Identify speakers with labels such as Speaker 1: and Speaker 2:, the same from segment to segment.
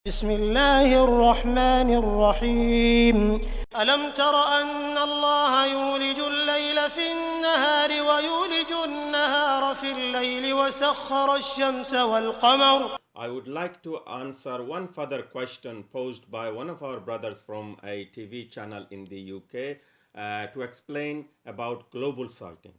Speaker 1: بسم الله الرحمن الرحيم ألم تر أن الله يولج الليل في النهار ويولج النهار في الليل وسخر الشمس والقمر.
Speaker 2: I would like to answer one further question posed by one of our brothers from a TV channel in the UK to explain about global sighting.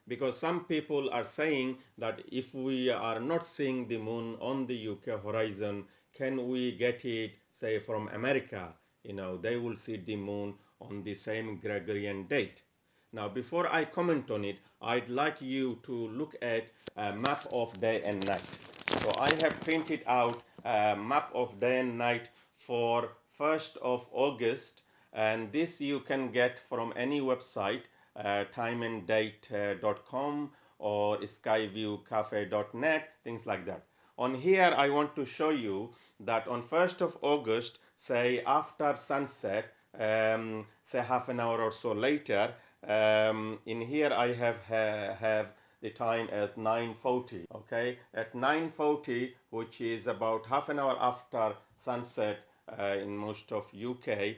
Speaker 2: Because some people are saying that if we are not seeing the moon on the UK horizon, can we get it, say, from America? They will see the moon on the same Gregorian date. Now, before I comment on it, I'd like you to look at a map of day and night. So I have printed out a map of day and night for 1st of August, and this you can get from any website, timeanddate.com or skyviewcafe.net, things like that. On here, I want to show you that on 1st of August, say after sunset, say half an hour or so later, in here I have the time as 9:40. Okay, at 9:40, which is about half an hour after sunset in most of UK,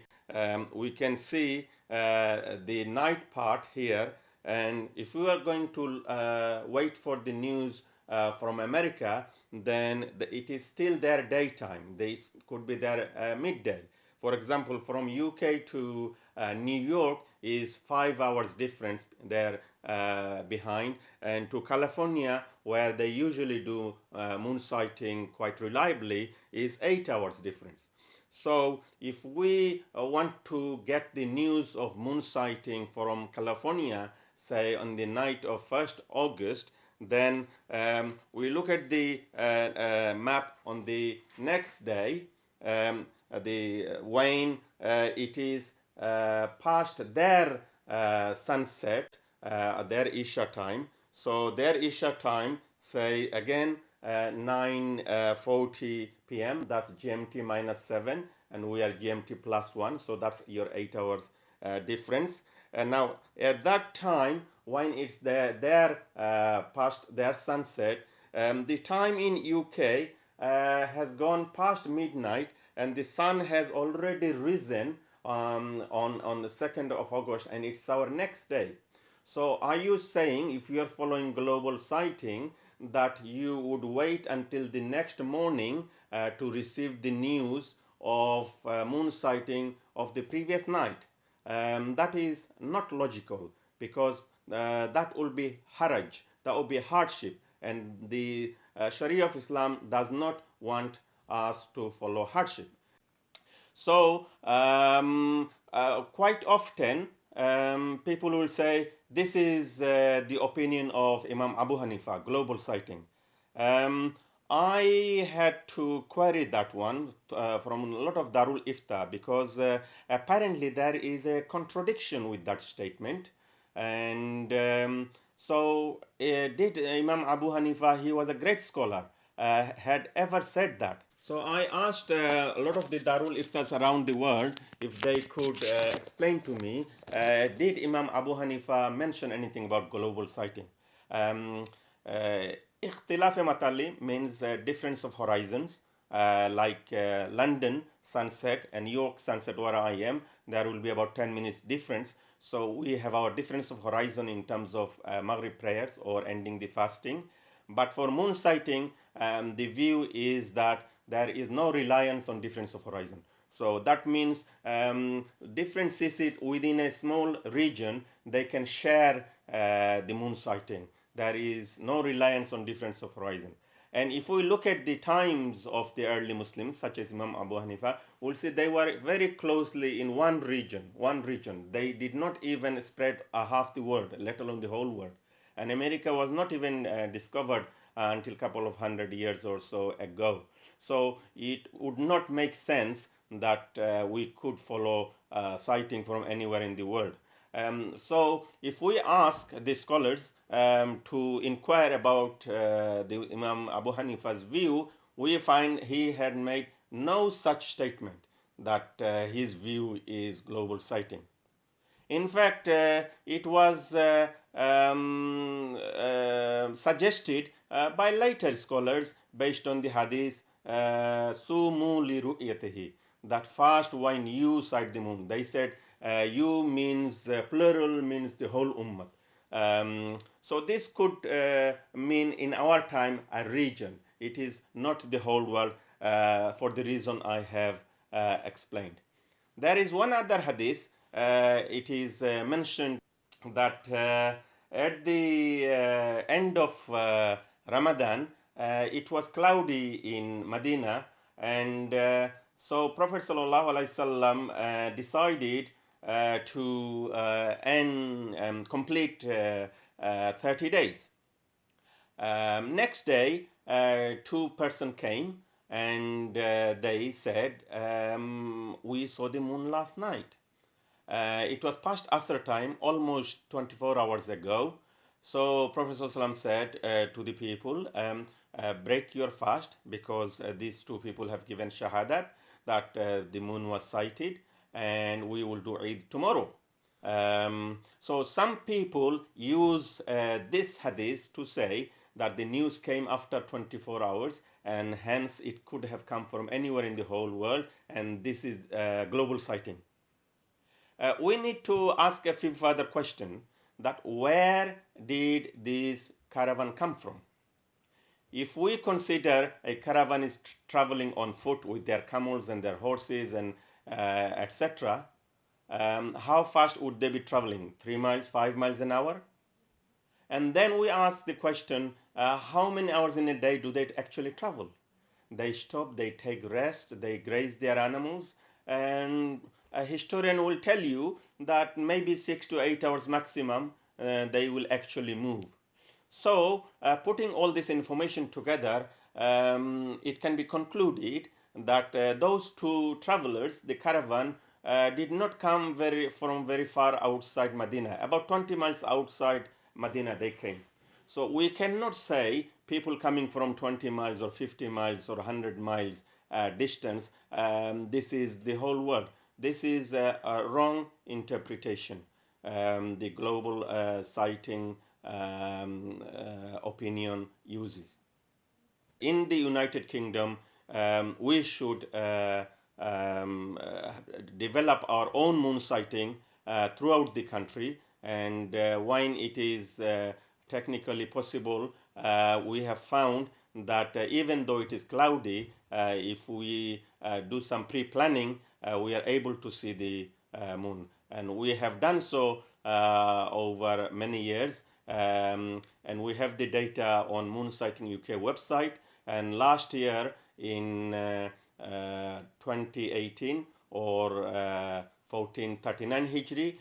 Speaker 2: we can see the night part here. And if we are going to wait for the news from America, then it is still their daytime. They could be their midday. For example, from UK to New York is 5 hours difference there behind, and to California, where they usually do moon sighting quite reliably, is 8 hours difference. So if we want to get the news of moon sighting from California, say on the night of 1st August, then we look at the map on the next day. When it is past their sunset, their Isha time. So their Isha time, say again 9:40 p.m. That's GMT -7, and we are GMT +1. So that's your 8 hours difference. And now at that time, when it's their past their sunset, the time in UK has gone past midnight, and the sun has already risen on the 2nd of August, and it's our next day. So are you saying, if you are following global sighting, that you would wait until the next morning to receive the news of moon sighting of the previous night? That is not logical, because that will be haraj, that will be hardship, and the Sharia of Islam does not want us to follow hardship. So quite often people will say this is the opinion of Imam Abu Hanifa, global sighting. I had to query that one from a lot of Darul Ifta, because apparently there is a contradiction with that statement. And so did Imam Abu Hanifa, he was a great scholar, had ever said that? So I asked a lot of the Darul Iftas around the world if they could explain to me, did Imam Abu Hanifa mention anything about global sighting? Ikhtilaf matali means difference of horizons, like London sunset and York sunset where I am, there will be about 10 minutes difference. So we have our difference of horizon in terms of Maghrib prayers or ending the fasting. But for moon sighting, the view is that there is no reliance on difference of horizon. So that means different cities within a small region, they can share the moon sighting. There is no reliance on difference of horizon. And if we look at the times of the early Muslims, such as Imam Abu Hanifa, we'll see they were very closely in one region, They did not even spread half the world, let alone the whole world. And America was not even discovered until a couple of 100 years or so ago. So it would not make sense that we could follow sighting from anywhere in the world. So if we ask the scholars to inquire about the Imam Abu Hanifa's view, we find he had made no such statement that his view is global sighting. In fact, it was suggested by later scholars based on the hadith sumu li ru'yatihi, that fast when you sight the moon. They said you means plural, means the whole ummah. So this could mean in our time a region. It is not the whole world, for the reason I have explained. There is one other hadith. It is mentioned that at the end of Ramadan, it was cloudy in Medina, and so Prophet ﷺ decided to end complete 30 days. Next day, two persons came and they said, we saw the moon last night. It was past Asr time, almost 24 hours ago. So Prophet ﷺ said to the people, break your fast, because these two people have given shahadat that the moon was sighted, and we will do Eid tomorrow. So some people use this hadith to say that the news came after 24 hours, and hence it could have come from anywhere in the whole world, and this is global sighting. We need to ask a few further questions, that where did this caravan come from? If we consider a caravan is traveling on foot with their camels and their horses and etc., how fast would they be traveling? 3 miles, 5 miles an hour? And then we ask the question, how many hours in a day do they actually travel? They stop, they take rest, they graze their animals, and a historian will tell you that maybe 6 to 8 hours maximum they will actually move. So, putting all this information together, it can be concluded that those two travelers, the caravan, did not come from very far outside Medina. About 20 miles outside Medina they came. So we cannot say people coming from 20 miles or 50 miles or 100 miles distance, this is the whole world. This is a wrong interpretation. The global sighting opinion uses. In the United Kingdom, we should develop our own moon sighting throughout the country, and when it is technically possible, we have found that even though it is cloudy, if we do some pre-planning, we are able to see the moon. And we have done so over many years, and we have the data on Moon Sighting UK website. And last year in 2018, or 1439 Hijri,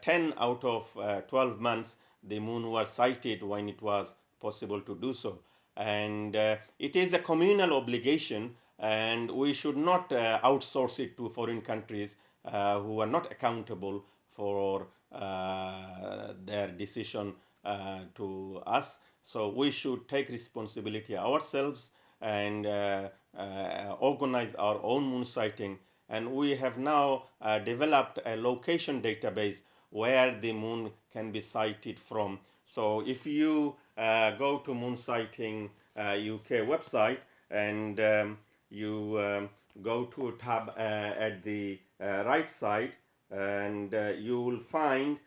Speaker 2: 10 out of 12 months the moon was sighted when it was possible to do so. And it is a communal obligation, and we should not outsource it to foreign countries who are not accountable for their decision to us. So we should take responsibility ourselves and organize our own moon sighting. And we have now developed a location database where the moon can be sighted from. So if you go to Moon Sighting UK website, and you go to a tab at the right side, and you will find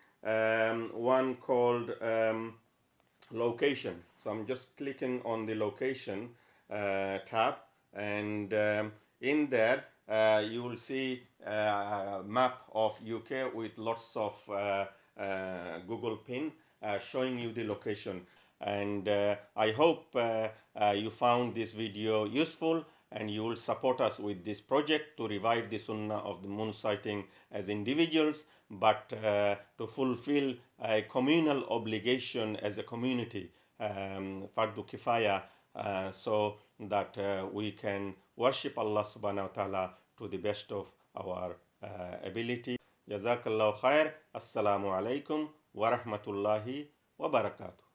Speaker 2: one called locations. So I'm just clicking on the location tab, and in there you will see a map of UK with lots of Google pin showing you the location. And I hope you found this video useful, and you will support us with this project to revive the sunnah of the moon sighting as individuals, but to fulfill a communal obligation as a community, fardu kifaya, so that we can worship Allah subhanahu wa ta'ala to the best of our ability. Jazakallahu khair. Assalamu alaikum wa rahmatullahi wa barakatuh.